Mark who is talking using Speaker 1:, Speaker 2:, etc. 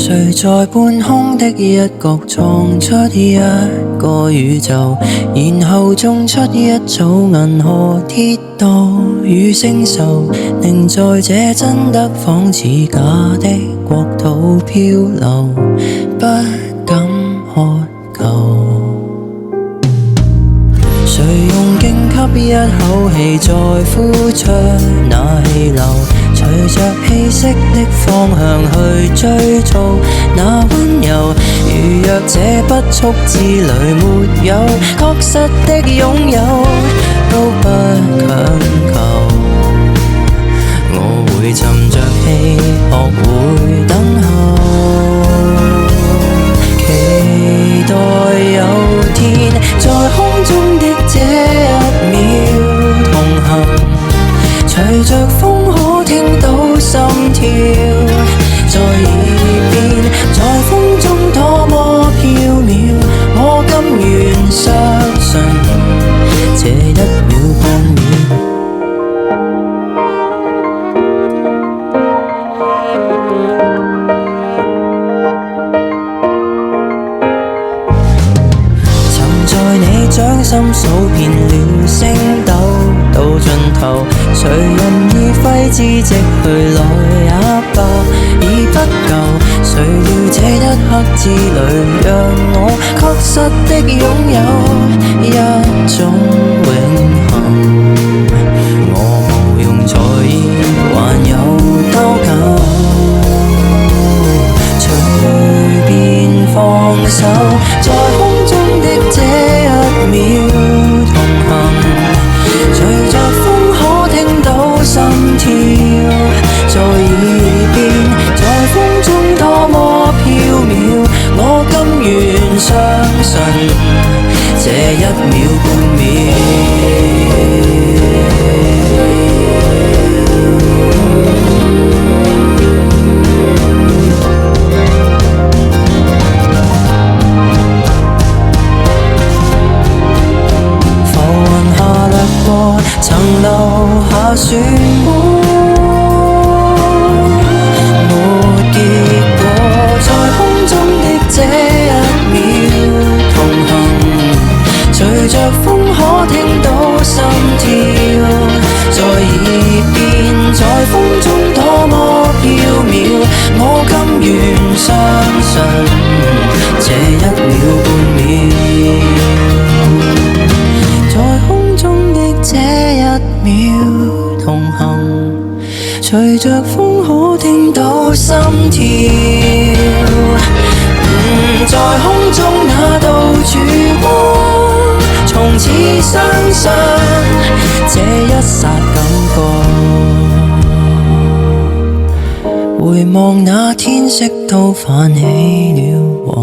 Speaker 1: 誰在半空的一角創出一個宇宙，然後種出一組銀河鐵道與星宿，寧在這真的仿似假的國土漂流，不敢渴求。誰用勁吸一口氣再呼出那氣流，隨着氣息的方向去追逐那溫柔，如若這不速之旅沒有確實的擁有，都不強求。我會沉着氣學會等候，期待有天在空中的這一秒同行，隨着風可聽到心跳在耳邊，在風中多麼飄渺，我甘願相信這一秒半秒。掌心數遍了星斗到盡頭，誰任意揮之即去來也罷，已不夠。誰料這一刻之旅讓我確實的擁有一種永恆，我無用在意還有多久，隨便放手，在空中的這一秒同行，隨着風可聽到心跳在耳邊，在風中多麼飄渺，我甘願相信這一秒半秒。曾留下漩渦，沒結果，在空中的這一秒同行，隨着風可聽到心跳在耳邊，在風中多麼飄渺，我甘願相信這一秒半秒，在空中的這一秒同行，隨着風可聽到心跳，在空中那道曙光，從此相信這一剎感覺，回望那天色都泛起了黃。